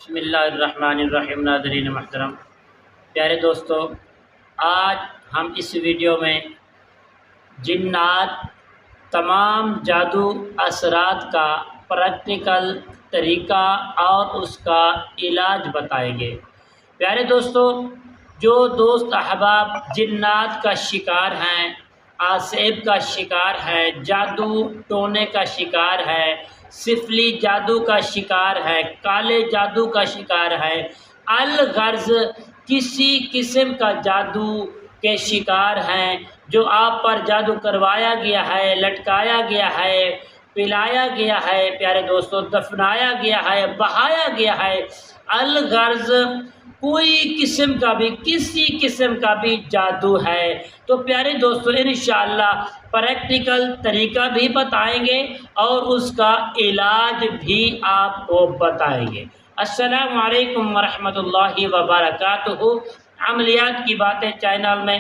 بسم اللہ الرحمن الرحیم۔ ناظرین محترم، پیارے دوستو، آج ہم اس ویڈیو میں جنات تمام جادو اثرات کا پریکٹیکل طریقہ اور اس کا علاج بتائیں گے۔ پیارے دوستو، جو دوست احباب جنات کا شکار ہیں، آسیب کا شکار ہے، جادو ٹونے کا شکار ہے، سفلی جادو کا شکار ہے، کالے جادو کا شکار ہے، الغرض کسی قسم کا جادو کے شکار ہیں، جو آپ پر جادو کروایا گیا ہے، لٹکایا گیا ہے، پلایا گیا ہے، پیارے دوستو دفنایا گیا ہے، بہایا گیا ہے، الغرض کوئی قسم کا بھی کسی قسم کا بھی جادو ہے، تو پیارے دوستو انشاءاللہ پریکٹیکل طریقہ بھی بتائیں گے اور اس کا علاج بھی آپ کو بتائیں گے۔ السلام علیکم ورحمۃ اللہ وبرکاتہ۔ عملیات کی باتیں چینل میں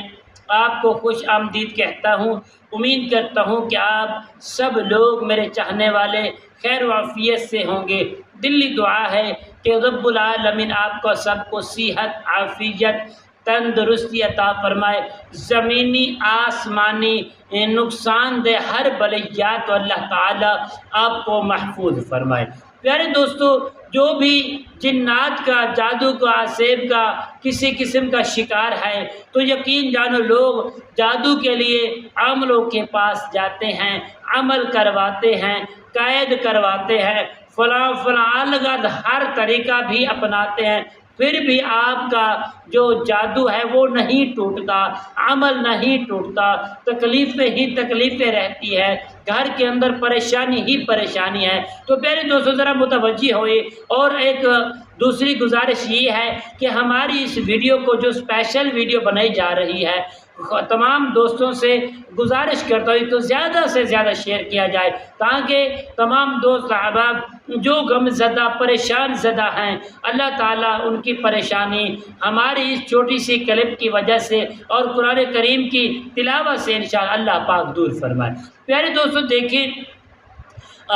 آپ کو خوش آمدید کہتا ہوں۔ امید کرتا ہوں کہ آپ سب لوگ میرے چاہنے والے خیر و عافیت سے ہوں گے۔ دلی دعا ہے کہ رب العالمین آپ کو سب کو صحت، عافیت، تندرستی عطا فرمائے، زمینی آسمانی نقصان دہ ہر بلیات اللہ تعالی آپ کو محفوظ فرمائے۔ پیارے دوستو، جو بھی جنات کا، جادو کا، آسیب کا کسی قسم کا شکار ہے تو یقین جانو لوگ جادو کے لیے عاملوں کے پاس جاتے ہیں، عمل کرواتے ہیں، قید کرواتے ہیں، فلاں الغرض ہر طریقہ بھی اپناتے ہیں، پھر بھی آپ کا جو جادو ہے وہ نہیں ٹوٹتا، عمل نہیں ٹوٹتا، تکلیفیں ہی تکلیفیں رہتی ہے، گھر کے اندر پریشانی ہی پریشانی ہے۔ تو پیارے دوستو ذرا متوجہ ہوئے، اور ایک دوسری گزارش یہ ہے کہ ہماری اس ویڈیو کو جو اسپیشل ویڈیو بنائی جا رہی ہے، تمام دوستوں سے گزارش کرتا ہوں کہ زیادہ سے زیادہ شیئر کیا جائے، تاکہ تمام دوست احباب جو غم زدہ پریشان زدہ ہیں، اللہ تعالیٰ ان کی پریشانی ہماری اس چھوٹی سی کلپ کی وجہ سے اور قرآن کریم کی تلاوت سے انشاءاللہ اللہ پاک دور فرمائے۔ پیارے دوستو دیکھیں،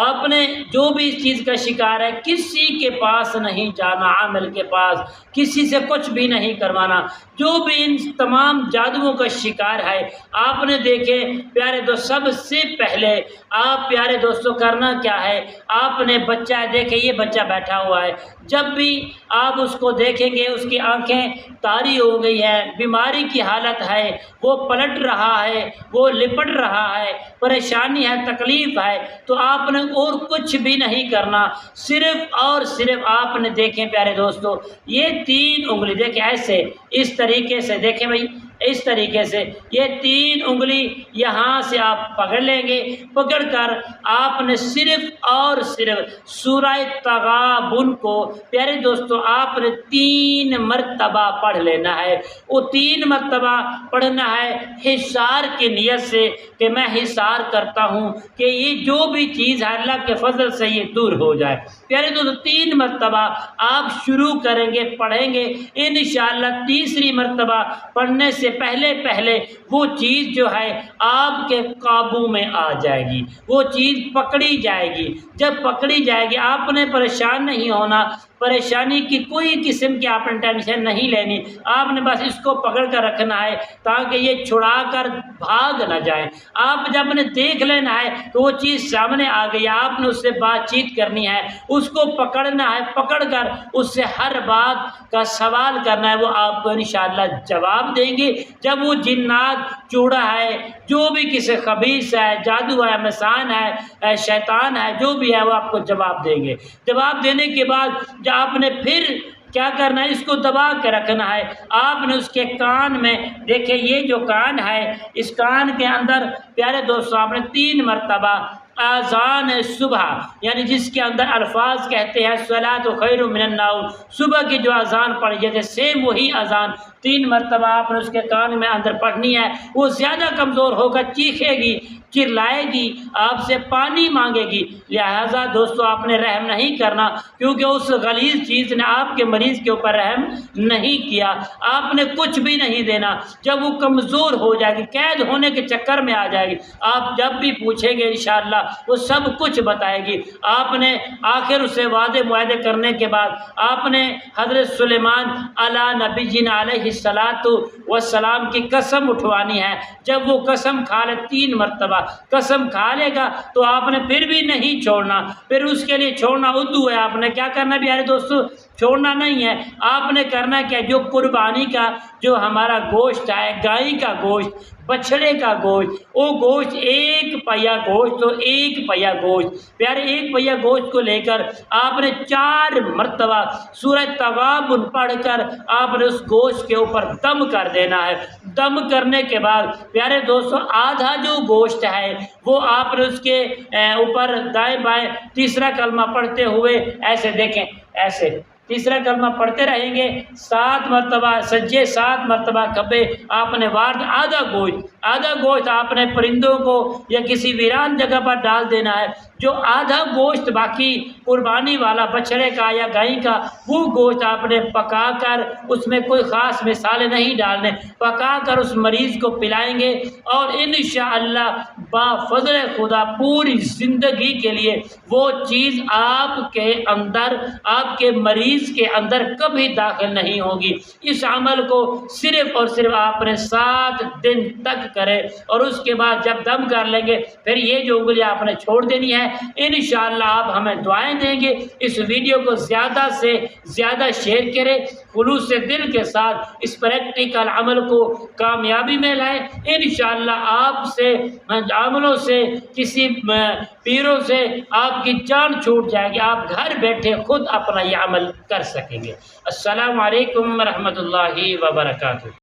آپ نے جو بھی اس چیز کا شکار ہے کسی کے پاس نہیں جانا، عامل کے پاس کسی سے کچھ بھی نہیں کروانا۔ جو بھی ان تمام جادوؤں کا شکار ہے، آپ نے دیکھے پیارے دوست، سب سے پہلے آپ پیارے دوستو کرنا کیا ہے، آپ نے بچہ ہے، دیکھیں یہ بچہ بیٹھا ہوا ہے، جب بھی آپ اس کو دیکھیں گے اس کی آنکھیں طاری ہو گئی ہے، بیماری کی حالت ہے، وہ پلٹ رہا ہے، وہ لپٹ رہا ہے، پریشانی ہے، تکلیف ہے، تو آپ نے اور کچھ بھی نہیں کرنا، صرف اور صرف آپ نے دیکھیں پیارے دوستو، یہ 3 انگلی دیکھیں ایسے اس طریقے سے، دیکھیں بھائی اس طریقے سے یہ 3 انگلی یہاں سے آپ پکڑ لیں گے، پکڑ کر آپ نے صرف اور صرف سورہ تغابن کو پیارے دوستو آپ نے 3 مرتبہ پڑھ لینا ہے۔ وہ 3 مرتبہ پڑھنا ہے حصار کی نیت سے کہ میں حصار کرتا ہوں کہ یہ جو بھی چیز ہے اللہ کے فضل سے یہ دور ہو جائے۔ پیارے دوستو 3 مرتبہ آپ شروع کریں گے، پڑھیں گے، انشاءاللہ تیسری مرتبہ پڑھنے سے پہلے وہ چیز جو ہے آپ کے قابو میں آ جائے گی، وہ چیز پکڑی جائے گی۔ جب پکڑی جائے گی آپ نے پریشان نہیں ہونا، پریشانی کی کوئی قسم کی آپ نے ٹینشن نہیں لینی، آپ نے بس اس کو پکڑ کر رکھنا ہے تاکہ یہ چھڑا کر بھاگ نہ جائیں۔ آپ جب نے دیکھ لینا ہے تو وہ چیز سامنے آ گئی، آپ نے اس سے بات چیت کرنی ہے، اس کو پکڑنا ہے، پکڑ کر اس سے ہر بات کا سوال کرنا ہے، وہ آپ کو انشاءاللہ جواب دیں گے۔ جب وہ جنات، چوڑا ہے، جو بھی کسی خبیث ہے، جادو ہے، مسان ہے، شیطان ہے، جو بھی ہے وہ آپ کو جواب دیں گے۔ جواب دینے کے بعد جب آپ نے پھر کیا کرنا ہے، اس کو دبا کے رکھنا ہے، آپ نے اس کے کان میں دیکھیں یہ جو کان ہے، اس کان کے اندر پیارے دوستوں آپ نے 3 مرتبہ اذان صبح، یعنی جس کے اندر الفاظ کہتے ہیں صلاۃ خیر من النوم، صبح کی جو اذان پڑھی جاتی ہے سیم وہی اذان 3 مرتبہ آپ نے اس کے کان میں اندر پڑھنی ہے۔ وہ زیادہ کمزور ہوگا، چیخے گی، چرلائے گی، آپ سے پانی مانگے گی، لہذا دوستو آپ نے رحم نہیں کرنا، کیونکہ اس غلیظ چیز نے آپ کے مریض کے اوپر رحم نہیں کیا، آپ نے کچھ بھی نہیں دینا۔ جب وہ کمزور ہو جائے گی، قید ہونے کے چکر میں آ جائے گی، آپ جب بھی پوچھیں گے انشاءاللہ وہ سب کچھ بتائے گی۔ آپ نے آخر اسے وعدے معاہدے کرنے کے بعد آپ نے حضرت سلیمان علی نبینا علیہ السلام کی قسم اٹھوانی ہے۔ جب وہ قسم کھا لے 3 مرتبہ قسم کھا لے گا تو آپ نے پھر بھی نہیں چھوڑنا، پھر اس کے لیے چھوڑنا ادو ہے۔ آپ نے کیا کرنا پیارے دوستو؟ چھوڑنا نہیں ہے، آپ نے کرنا کیا، جو قربانی کا جو ہمارا گوشت ہے، گائے کا گوشت، بچھڑے کا گوشت، وہ گوشت 1 پیا گوشت، تو 1 پیا گوشت پیارے 1 پیا گوشت کو لے کر آپ نے 4 مرتبہ سورہ تغابن پڑھ کر آپ نے اس گوشت کے اوپر دم کر دینا ہے۔ دم کرنے کے بعد پیارے دوستو آدھا جو گوشت ہے وہ آپ نے اس کے اوپر دائیں بائیں تیسرا کلمہ پڑھتے ہوئے ایسے دیکھیں، ایسے تیسرا کلمہ پڑھتے رہیں گے 7 مرتبہ سجے 7 مرتبہ کبے آپ نے وارد آدھا گوشت آپ نے پرندوں کو یا کسی ویران جگہ پر ڈال دینا ہے۔ جو آدھا گوشت باقی قربانی والا بچڑے کا یا گائے کا، وہ گوشت آپ نے پکا کر اس میں کوئی خاص مثالیں نہیں ڈالنے، پکا کر اس مریض کو پلائیں گے، اور انشاءاللہ با فضل خدا پوری زندگی کے لیے وہ چیز آپ کے اندر، آپ کے مریض کے اندر کبھی داخل نہیں ہوگی۔ اس عمل کو صرف اور صرف آپ نے 7 دن تک کرے، اور اس کے بعد جب دم کر لیں گے پھر یہ جو انگلی آپ نے چھوڑ دینی ہے۔ انشاءاللہ آپ ہمیں دعائیں دیں گے۔ اس ویڈیو کو زیادہ سے زیادہ شیئر کریں، خلوص دل کے ساتھ اس پریکٹیکل عمل کو کامیابی میں لائیں۔ انشاءاللہ آپ سے عملوں سے کسی پیروں سے آپ کی جان چھوٹ جائے گی، آپ گھر بیٹھے خود اپنا یہ عمل کر سکیں گے۔ السلام علیکم ورحمۃ اللہ وبرکاتہ۔